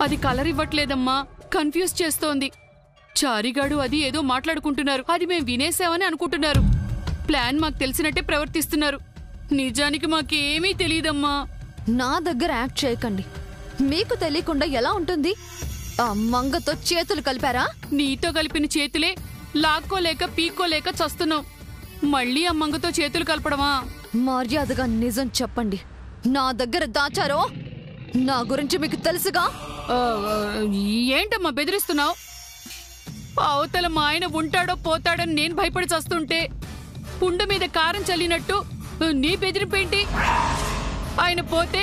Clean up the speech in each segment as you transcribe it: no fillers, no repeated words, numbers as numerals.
అది colour ఇవ్వట్లేదమ్మా, confuse చేస్తోంది. చారిగాడు అది ఏదో మాట్లాడుకుంటున్నారు, అది మేం వినేసామని అనుకుంటున్నారు. ప్లాన్ మాకు తెలిసినట్టే ప్రవర్తిస్తున్నారు. నిజానికి మాకేమీ తెలియదమ్మా. నా దగ్గర యాక్ట్ చేయకండి. మీకు తెలియకుండా ఎలా ఉంటుంది? ఆ మంగతో చేతులు కలిపారా? నీతో కలిపిన చేతులే లాక్కోలేక పీక్కోలేక చస్తున్నాం. మళ్ళీ ఆ మంగతో చేతులు కలపడమా? మర్యాదగా నిజం చెప్పండి. నా దగ్గర దాచారో? నా గురించి మీకు తెలుసుగా. ఏంటమ్మా బెదిరిస్తున్నావు? అవతల మా ఆయన ఉంటాడో పోతాడని నేను భయపడి చస్తుంటే పుండు మీద కారం చల్లినట్టు నీ బెదిరిపేంటి? ఆయన పోతే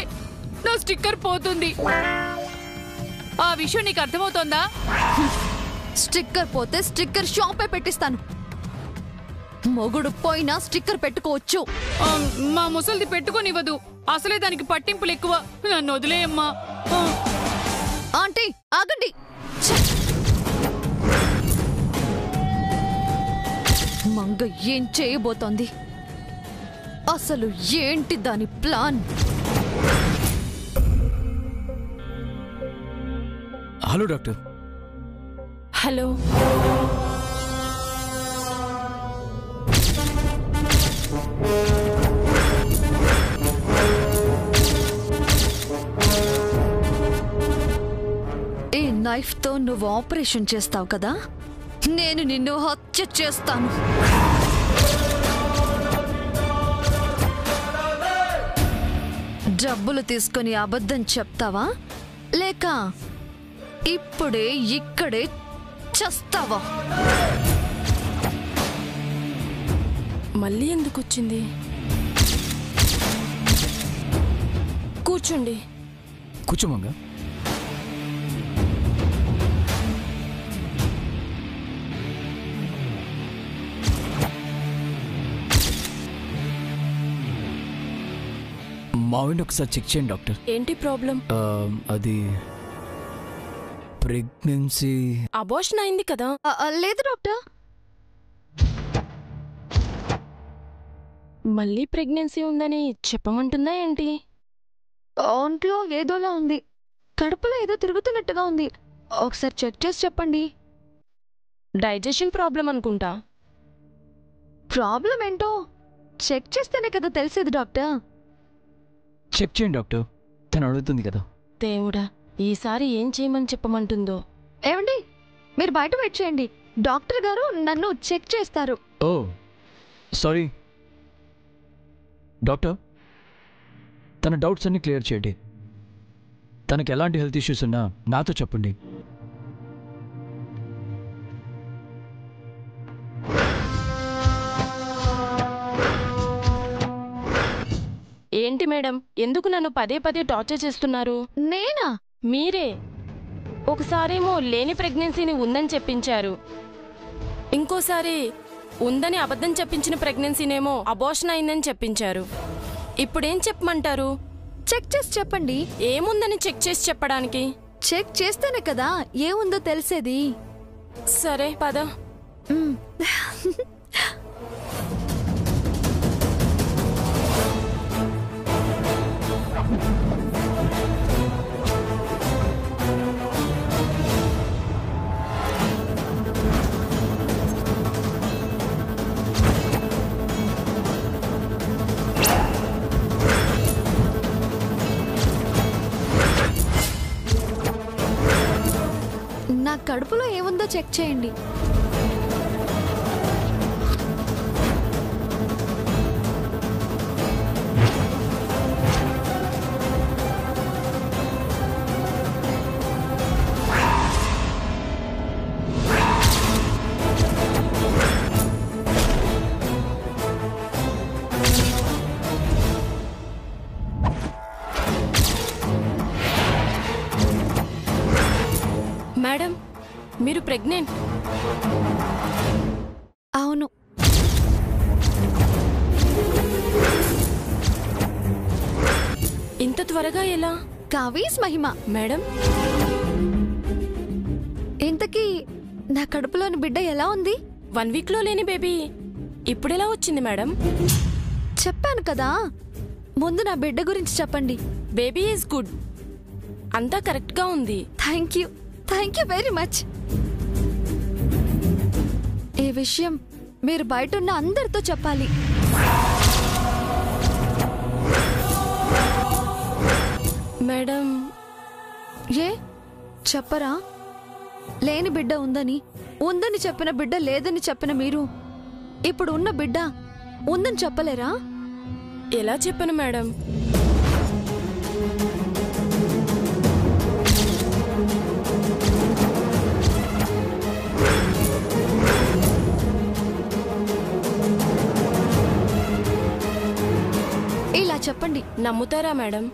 నా స్టిక్కర్ పోతుంది. ఆ విషయం నీకు అర్థమవుతోందా? స్టిక్కర్ పోతే స్టిక్కర్ షాపే పెట్టిస్తాను. మొగుడు పోయినా స్టిక్కర్ పెట్టుకోవచ్చు. మా ముసలిది పెట్టుకోనివ్వదు. అసలే దానికి పట్టింపులు ఎక్కువ. నన్ను వదిలేయమ్మా. ఆంటీ ఆగండి. మంగ ఏం చేయబోతోంది? అసలు ఏంటి దాని ప్లాన్? Hello doctor. హలో. ఈ నైఫ్ తో నువ్వు ఆపరేషన్ చేస్తావు కదా, నేను నిన్ను హత్య చేస్తాను. డబ్బులు తీసుకొని అబద్ధం చెప్తావా, లేక ఇప్పుడే ఇక్కడే చస్తావా? మళ్ళీ ఎందుకు వచ్చింది? కూర్చోండి. కూర్చోమంగా. మావిండి ఒకసారి చెక్ చేయండి డాక్టర్. ఏంటి ప్రాబ్లం? అది ప్రెగ్నెన్సీ. అబార్షన్ అయింది కదా? లేదు డాక్టర్. మళ్ళీ ప్రెగ్నెన్సీ ఉందని చెప్పమంటుందా ఏంటి? ఒంట్లో ఏదోలా ఉంది, కడుపులో ఏదో తిరుగుతున్నట్టుగా ఉంది. ఒకసారి చెక్ చేసి చెప్పండి. డైజెషన్ ప్రాబ్లం అనుకుంటా. ప్రాబ్లం ఏంటో చెక్ చేస్తేనే కదా తెలిసేది డాక్టర్. చెక్ చేయండి డాక్టర్, తను అడుగుతుంది కదా. దేవుడా, ఈసారి ఏం చేయమని చెప్పమంటుందో. ఏమండి, మీరు బయట వెయిట్ చేయండి. డాక్టర్ గారు నన్ను చెక్ చేస్తారు. ఓ సారీ డాక్టర్, తన డౌట్స్ అన్ని క్లియర్ చేయండి. తనకి ఎలాంటి హెల్త్ ఇష్యూస్ ఉన్నా నాతో చెప్పండి. ఏంటి మేడం, ఎందుకు నన్ను పదే పదే టార్చర్ చేస్తున్నారు? నేనా? మీరే. ఒకసారేమో లేని ప్రెగ్నెన్సీని ఉందని చెప్పించారు, ఇంకోసారి ఉందని అబద్ధం చెప్పించిన ప్రెగ్నెన్సీనేమో అబార్షన్ అయిందని చెప్పించారు. ఇప్పుడేం చెప్పమంటారు? చెక్ చేసి చెప్పండి. ఏముందని చెక్ చేసి చెప్పడానికి? చెక్ చేస్తేనే కదా ఏముందో తెలిసేది. సరే పద. నా కడుపులో ఏముందో చెక్ చేయండి. మేడం, మీరు ప్రెగ్నెంట్? అవును. ఇంత త్వరగా ఎలా? కావీస్ మహిమ. మేడం, ఇంతకీ నా కడుపులోని బిడ్డ ఎలా ఉంది? 1 వీక్లో లేని బేబీ ఇప్పుడెలా వచ్చింది మేడం? చెప్పాను కదా, ముందు నా బిడ్డ గురించి చెప్పండి. Baby is good. అంతా కరెక్ట్గా ఉంది. Thank you very much. ఈ విషయం మీరు బయట ఉన్న అందరితో చెప్పాలి. మేడం ఏ చెప్పరా? లేని బిడ్డ ఉందని చెప్పిన బిడ్డ లేదని చెప్పిన మీరు ఇప్పుడు ఉన్న బిడ్డ ఉందని చెప్పలేరా? ఎలా చెప్పను మేడం? ఇలా చెప్పండి. నమ్ముతారా మేడం?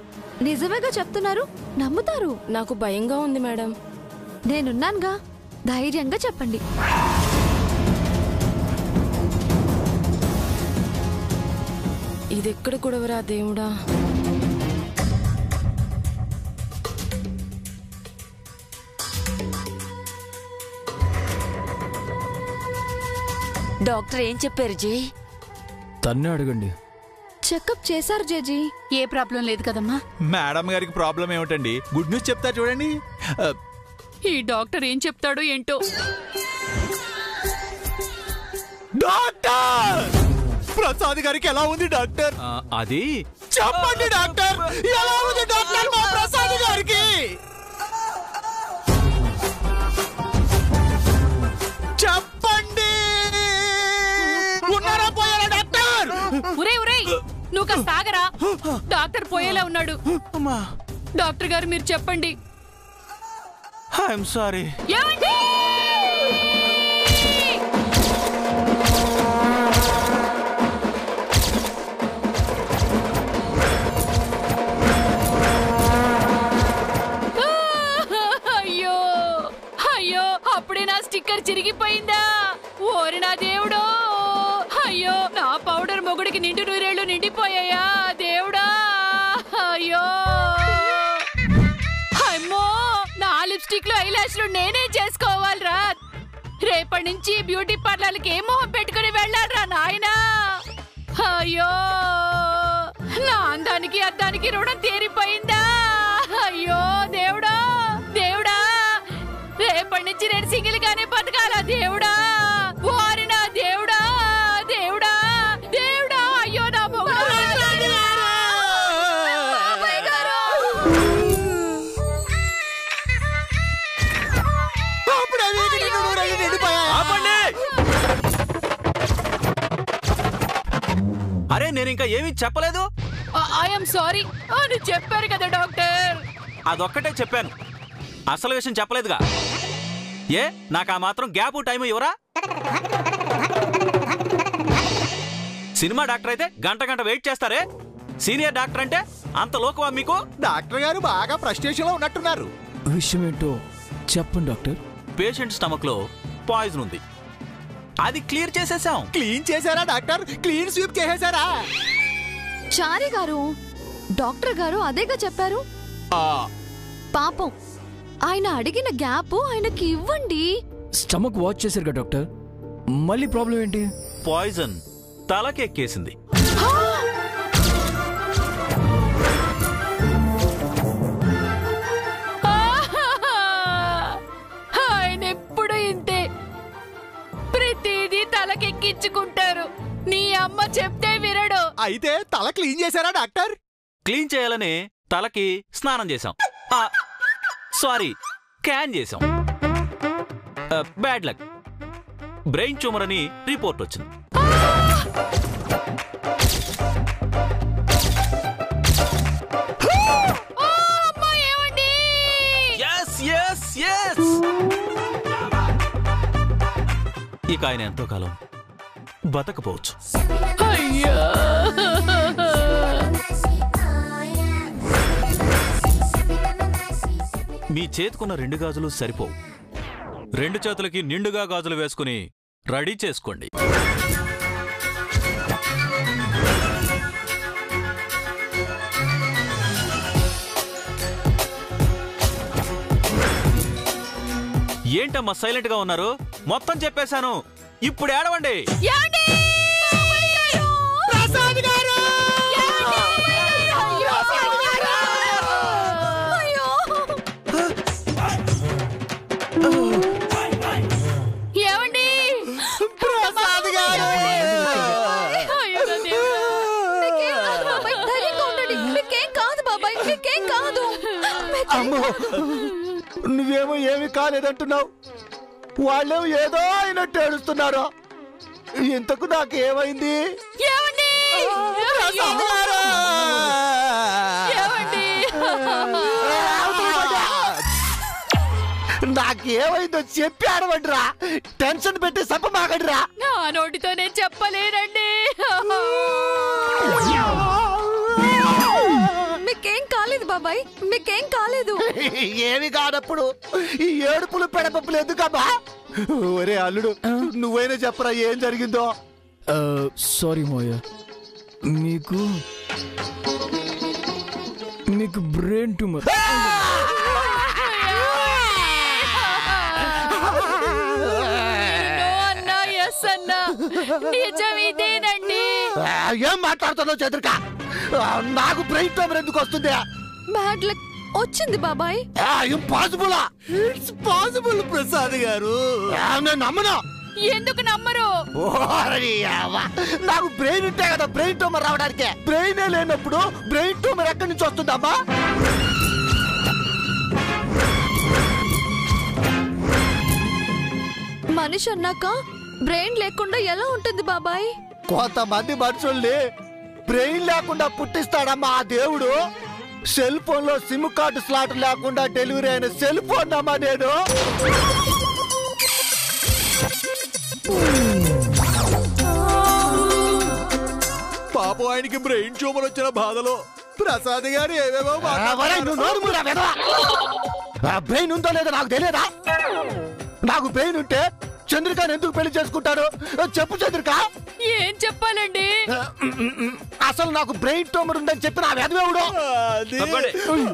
నిజమేగా చెప్తున్నారు, నమ్ముతారు. నాకు భయంగా ఉంది మేడం. నేనున్నానుగా, ధైర్యంగా చెప్పండి. ఇదెక్కడ గొడవరా దేవుడా? డాక్టర్ ఏం చెప్పారు జీ? తన్నే అడగండి. చెకప్ చేశారు జేజీ. ఏ ప్రాబ్లం లేదు కదమ్మా. మేడం గారికి ప్రాబ్లం ఏమిటండి? గుడ్ న్యూస్ చెప్తా చూడండి. ఈ డాక్టర్ ఏం చెప్తాడో ఏంటో. డాక్టర్ ప్రసాద్ గారికి ఎలా ఉంది డాక్టర్? అది చెప్పండి డాక్టర్, ఎలా ఉంది డాక్టర్ మా ప్రసాద్ గారికి? చెప్పండి. ఉన్నారా పోయారా డాక్టర్? ఉరే నువ్వు కాస్త ఆగరా. డాక్టర్ పోయేలా ఉన్నాడు. డాక్టర్ గారు మీరు చెప్పండి. I'm sorry. ఏమండి? అయ్యో అప్పుడే నా స్టిక్కర్ చిరిగిపోయిందా? ఓరి నా దేవుడో! అయ్యో నా పౌడర్ మొగుడికి నిండు నూరేళ్లు నిండిపోయాయా దేవుడా! అయ్యో అమ్మో, నా లిప్స్టిక్ లో ఐలాష్లు నేనే చేసుకోవాలరా. రేపటి నుంచి బ్యూటీ పార్లర్కి ఏ మొహం పెట్టుకుని వెళ్ళాలరా నాయనా. అయ్యో నా అందానికి అద్దానికి రుణం తీరిపోయిందా? అయ్యో దేవుడా దేవుడా, రేపటి నుంచి నేను సింగిల్ గానే బతకాలా దేవుడా? వారి నా దేవుడా దేవుడా దేవుడా. అయ్యో నా మొగుడు. అరే నేను ఇంకా ఏమీ చెప్పలేదు. ఐఎమ్ సారీ అని చెప్పారు కదా డాక్టర్. అదొక్కటే చెప్పాను, అసలు విషయం చెప్పలేదుగా. ఏ నాకు ఆ మాత్రం గ్యాప్ టైం ఇవ్వరా? సినిమా డాక్టర్ అయితే గంట వెయిట్ చేస్తారే, సీనియర్ డాక్టర్ అంటే అంత లోకమా మీకు? డాక్టర్ గారు బాగా ఫ్రస్ట్రేషన్ లో ఉన్నట్టున్నారు. విషయం ఏంటో చెప్పండి డాక్టర్. పేషెంట్ స్టమక్ లో పాయిజన్ ఉంది, అది క్లియర్ చేసేసాం. క్లీన్ చేశారా డాక్టర్? క్లీన్ స్వీప్ చేసేశారా? చారి గారు, డాక్టర్ గారు అదేగా చెప్పారు. పాపం ఆయన అడిగిన గ్యాప్ ఆయనకి ఇవ్వండి. స్టమక్ వాచ్ చేశారు కదా డాక్టర్, మళ్ళీ ప్రాబ్లం ఏంటి? పాయిజన్ తలకెక్కేసింది. ఆయన ఎప్పుడు ఇంతే, ప్రతిదీ తలకెక్కించుకుంటారు. నీ అమ్మ చెప్తే వినడు. అయితే తల క్లీన్ చేశారా డాక్టర్? క్లీన్ చేయాలని తలకి స్నానం చేశాం. సారీ, క్యాన్ చేశాం. బ్యాడ్ లక్, బ్రెయిన్ ట్యూమర్ అని రిపోర్ట్ వచ్చింది. ఇక ఆయన ఎంతో కాలం బతకపోవచ్చు. మీ చేతుకున్న 2 గాజులు సరిపోవు. 2 చేతులకి నిండుగా గాజులు వేసుకుని రెడీ చేసుకోండి. ఏంటమ్మా సైలెంట్ గా ఉన్నారు? మొత్తం చెప్పేశాను, ఇప్పుడు ఏడవండి. నువ్వేమో ఏమీ కాలేదంటున్నావు, వాళ్ళేమో ఏదో అయినట్టు ఏడుస్తున్నారు. ఇంతకు నాకు ఏమైంది? ఏమండి? నాకేమైందో చెప్పి ఆడవండిరా, టెన్షన్ పెట్టి సప్పమాగడిరా. నా నోటితో నేను చెప్పలేనండి. మీకేం కాలేదు బాబాయ్, మీకేం కాలేదు. ఏమి కానప్పుడు ఈ ఏడుపులు పెడపప్పులు ఎందుకమ్మా? ఒరే అల్లుడు, నువ్వైనా చెప్పరా ఏం జరిగిందో? సారీ మోయ, నీకు బ్రెయిన్ ట్యూమర్. నిజమిదేనండి. ఏం మాట్లాడుతున్నావు చంద్రిక? నాకు బ్రెయిన్ ట్యూమర్ ఎందుకు వస్తుంది? బ్యాడ్ లక్ వచ్చింది బాబాయ్. ఇంపాసిబుల్. ఇట్స్ పాసిబుల్ ప్రసాద్ గారు. నేను నమ్మను. ఎందుకు నమ్మరు? నాకు బ్రెయిన్ ఉంటే కదా బ్రెయిన్ ట్యూమర్ రావడానికి. బ్రెయిన్ లేనప్పుడు బ్రెయిన్ ట్యూమర్ ఎక్కడి నుంచి వస్తుందమ్మా? మనిషి అన్నాక బ్రెయిన్ లేకుండా ఎలా ఉంటుంది బాబాయ్? కొంతమంది మనుషుల్ని బ్రెయిన్ లేకుండా పుట్టిస్తాడమ్మా ఆ దేవుడు. సెల్ ఫోన్ లో సిమ్ కార్డు స్లాట్ లేకుండా డెలివరీ అయిన సెల్ ఫోన్ అమ్మా నేను. పాపం ఆయనకి బ్రెయిన్ ట్యూమర్ వచ్చిన బాధలో ప్రసాద్ గారు ఏవేవో బ్రెయిన్ ఉందో లేదో నాకు తెలియదా? నాకు బ్రెయిన్ ఉంటే చంద్రికను ఎందుకు పెళ్లి చేసుకుంటారు? చెప్పు చంద్రిక. ఏం చెప్పాలండి? అసలు నాకు బ్రెయిన్ ట్యూమర్ ఉందని చెప్పిన ఆ వెధవేవుడు.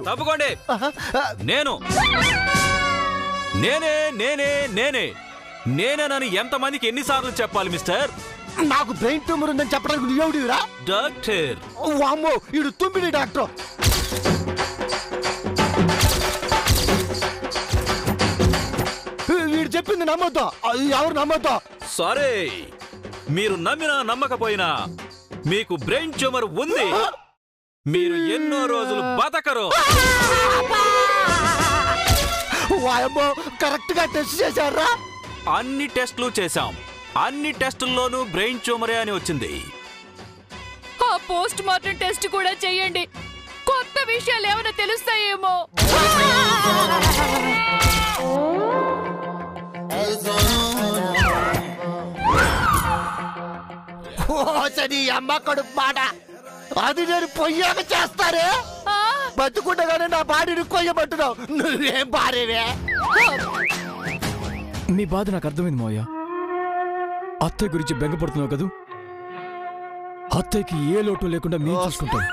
తప్పుకోండి. నేనేనని ఎంతమందికి ఎన్నిసార్లు చెప్పాలి మిస్టర్? నాకు బ్రెయిన్ ట్యూమర్ ఉందని చెప్పడానికి నువ్వుడిరా? డాక్టర్. వామ్మో, ఇడు తుమ్మిడి డాక్టర్. వీడు చెప్పింది నమ్మొద్దా? ఎవరు నమ్మొద్దా? సరే, మీరు నమ్మినా నమ్మకపోయినా మీకు బ్రెయిన్ ట్యూమర్ ఉంది. మీరు ఎన్నో రోజులు బతకరు. వామ్మో, కరెక్ట్ గా టెస్ట్ చేశారా? అన్ని టెస్టులు చేశాం. అన్ని టెస్టుల్లోనూ బ్రెయిన్ ట్యూమరే అని వచ్చింది. ఆ పోస్ట్ మార్టం టెస్ట్ కూడా చెయ్యండి. కొత్త విషయాలు ఏమైనా తెలుస్తాయేమో. అమ్మ కడుపు మాట అది నేను పొయ్యాక చేస్తారే. బతుకుండగానే నా బాడీని కొయ్యబట్టున్నావు. నువ్వేం బారేవే? నీ బాధ నాకు అర్థమైంది మోయ. అత్తయ్య గురించి బెంగపడుతున్నావు కదూ? అత్తయ్యకి ఏ లోటు లేకుండా మేము చూసుకుంటాం.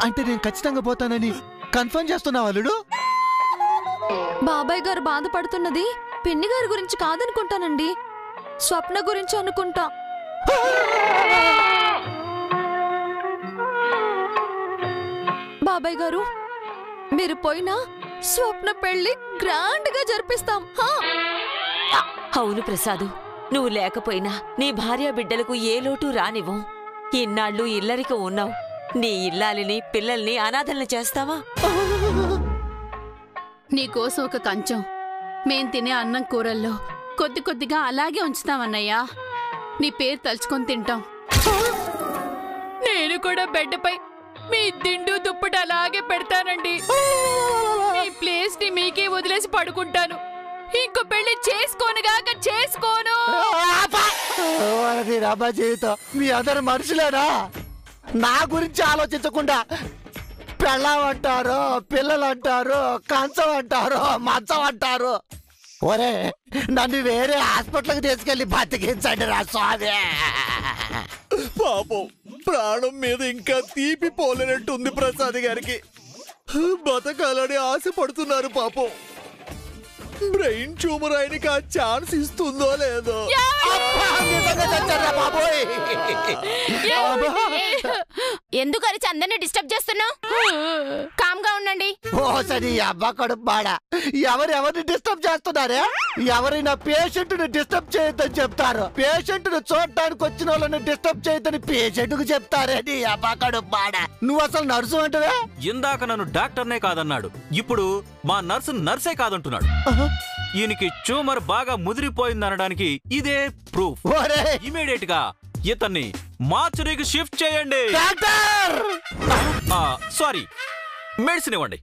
అంటే నేను ఖచ్చితంగా పోతానని కన్ఫర్మ్ చేస్తున్నావు అల్లుడు? బాబాయ్ గారు బాధపడుతున్నది పిన్ని గారి గురించి కాదనుకుంటానండి, స్వప్న గురించి అనుకుంటా. బాబాయ్ గారు, మీరు పోయినా స్వప్న పెళ్లి గ్రాండ్ గా జరిపిస్తాం. అవును ప్రసాదు, నువ్వు లేకపోయినా నీ భార్య బిడ్డలకు ఏ లోటు రానివ్వం. ఇన్నాళ్ళు ఇల్లరికి ఉన్నావు. నీ ఇల్లాలిని పిల్లల్ని అనాథల్ని చేస్తావా? నీకోసం ఒక కంచం మేం తినే అన్నం కూరల్లో కొద్ది కొద్దిగా అలాగే ఉంచుతామన్నయ్యా. నీ పేరు తలుచుకొని తింటాం. నేను కూడా బెడ్పై మీ దిండు దుప్పటి అలాగే పెడతానండి. మీ ప్లేస్ ని మీకే వదిలేసి పడుకుంటాను. ఇంకో పెళ్లి చేసుకోనుగాక చేసుకోను. రబ్బా జీవితం, మీ అందరు మనుషులేనా? నా గురించి ఆలోచించకుండా పెళ్ళం అంటారు, పిల్లలు అంటారు, కంచం అంటారు, మంచం అంటారు. ఒరే, నన్ను వేరే హాస్పిటల్కి తీసుకెళ్లి బతికించండి రా స్వామి. పాపం ప్రాణం మీద ఇంకా తీపి పోలేనట్టుంది ప్రసాద్ గారికి. బతకాలని ఆశపడుతున్నారు పాపం. బ్రెయిన్ ట్యూమర్ ఆయనకి ఆ ఛాన్స్ ఇస్తుందో లేదో. ఎందుకు అరిచి అందరినీ డిస్టర్బ్ చేస్తున్నావు? కామ్గా ఉండండి. ఓ సరి అబ్బా కడుపు బాడా, ఎవరిని డిస్టర్బ్ చేస్తున్నారే? ఎవరైనా పేషెంట్ ని డిస్టర్బ్ చేయొద్దని చెప్తారు, పేషెంట్ ని చూడటానికి వచ్చిన వాళ్ళని డిస్టర్బ్ చేయొద్దని పేషెంట్ కు చెప్తారే. నీ అబ్బా కడుపు బాడా, నువ్వు అసలు నర్సు అంటవే? ఇందాక నన్ను డాక్టర్నే కాదన్నాడు, ఇప్పుడు మా నర్సే కాదంటున్నాడు. ఈయనకి ట్యూమర్ బాగా ముదిరిపోయిందనడానికి ఇదే ప్రూఫ్. ఇమీడియట్ గా ఇతన్ని మార్చురీకి షిఫ్ట్ చేయండి. సారీ, మెడిసిన్ ఇవ్వండి.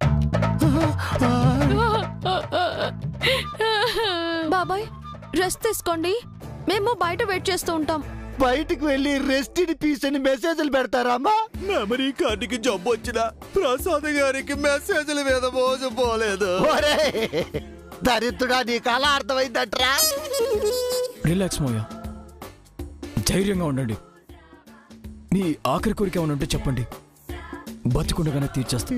బాబాయ్ రెస్ట్ తీసుకోండి, మేము బయట వెయిట్ చేస్తూ ఉంటాం. బయటికి వెళ్ళి రెస్ట్ ఇన్ పీస్ అని మెసేజ్లు పెడతారమ్మా. మెమరీ కార్డుకి జబ్బు వచ్చిన ప్రసాద్ గారికి మెసేజ్ల మీద మోసపోలేదు. దరిద్రుడా, నీకు అలా అర్థమైందట్రా? రిలాక్స్ మోయా, ధైర్యంగా ఉండండి. మీ ఆఖరి కోరిక ఏమైనా ఉంటే చెప్పండి, బతికుండగానే తీర్చేస్తా.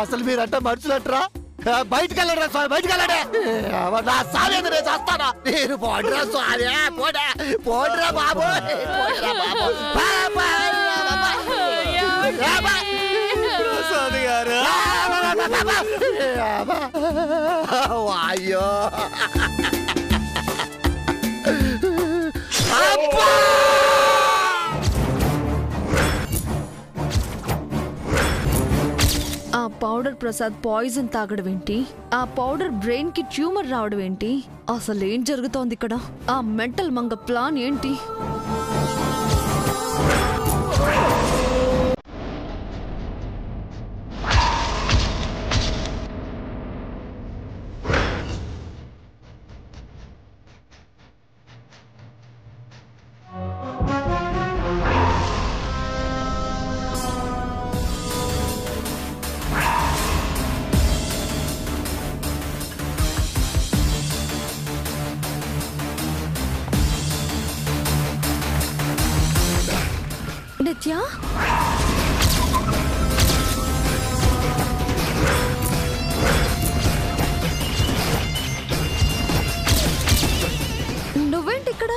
అసలు మీరంటే మనుషులంటరా? బయటికి వెళ్ళరా స్వామి, బయటికి వెళ్ళడే. నా సావేది నేను చేస్తానా? నేను పోడ్రా స్వామి, పోడ్రా బాబు, ప్రసాద్ గారు. అయ్యో ఆ పౌడర్ ప్రసాద్ పాయిజన్ తాగడం ఏంటి? ఆ పౌడర్ బ్రెయిన్ కి ట్యూమర్ రావడం ఏంటి? అసలు ఏం జరుగుతోంది ఇక్కడ? ఆ మెంటల్ మంగ ప్లాన్ ఏంటి? నిత్య, నువ్వేంటి ఇక్కడ?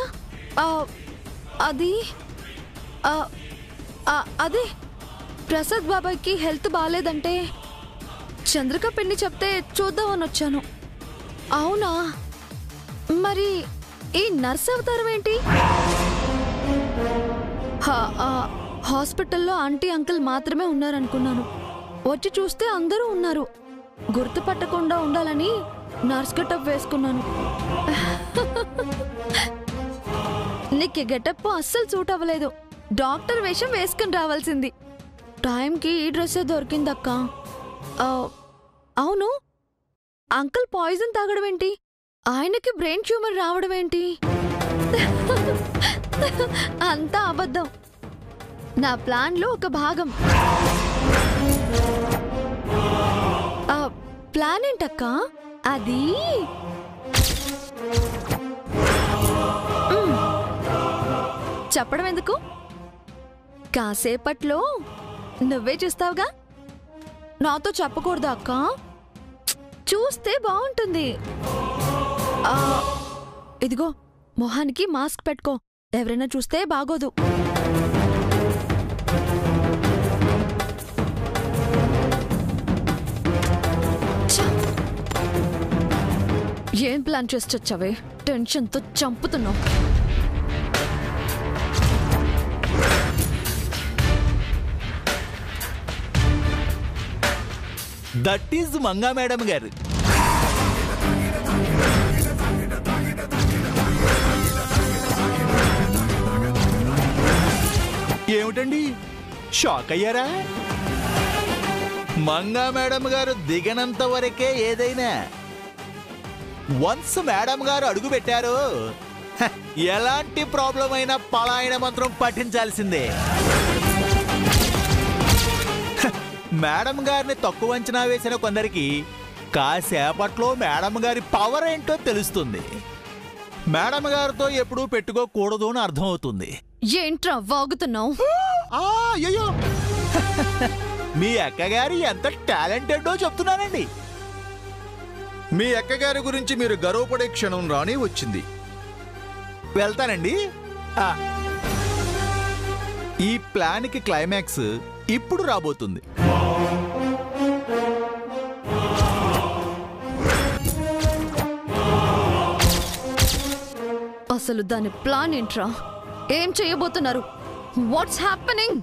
అదే ప్రసాద్ బాబాయ్కి హెల్త్ బాగాలేదంటే చంద్రిక పిన్ని చెప్తే చూద్దామని వచ్చాను. అవునా? మరి ఈ నర్స్ అవతారం ఏంటి? హాస్పిటల్లో ఆంటీ అంకుల్ మాత్రమే ఉన్నారనుకున్నాను. వచ్చి చూస్తే అందరూ ఉన్నారు. గుర్తుపట్టకుండా ఉండాలని నర్స్ గెటప్ వేసుకున్నాను. నీకు గెటప్ అస్సలు సూట్ అవ్వలేదు. డాక్టర్ వేషం వేసుకుని రావాల్సింది. టైంకి ఈ డ్రెస్సే దొరికిందక్క. అవును, అంకుల్ పాయిజన్ తాగడం ఏంటి? ఆయనకి బ్రెయిన్ ట్యూమర్ రావడం ఏంటి? అంతా అబద్ధం, నా ప్లాన్ లో ఒక భాగం. ప్లాన్ ఏంటక్క? అది చెప్పడం ఎందుకు, కాసేపట్లో నువ్వే చూస్తావుగా. నాతో చెప్పకూడదా అక్క? చూస్తే బాగుంటుంది. ఇదిగో మొహానికి మాస్క్ పెట్టుకో, ఎవరైనా చూస్తే బాగోదు. ఏం ప్లాన్ చేసి వచ్చావే? టెన్షన్తో చంపుతున్నావు. దట్ ఈజ్ మంగా మేడం గారు. ఏమిటండి, షాక్ అయ్యారా? మంగా మేడం గారు దిగనంత వరకే ఏదైనా. వన్స్ మేడం గారు అడుగు పెట్టారు, ఎలాంటి ప్రాబ్లం అయినా పలాయన మంత్రం పఠించాల్సిందే. మేడం గారిని తక్కువ అంచనా వేసిన కొందరికి కాసేపట్లో మేడం గారి పవర్ ఏంటో తెలుస్తుంది. మేడం గారితో ఎప్పుడూ పెట్టుకోకూడదు అని అర్థమవుతుంది. ఏంట్రా వాగుతున్నావు? అయ్యో, మీ అక్కగారి ఎంత టాలెంటెడో చెప్తున్నానండి. మీ అక్కగారి గురించి మీరు గర్వపడే క్షణం రాని వచ్చింది. వెళ్తానండి. ఈ ప్లాన్కి క్లైమాక్స్ ఇప్పుడు రాబోతుంది. అసలు దాని ప్లాన్ ఏంట్రా? ఏం చేయబోతున్నారు? What's happening?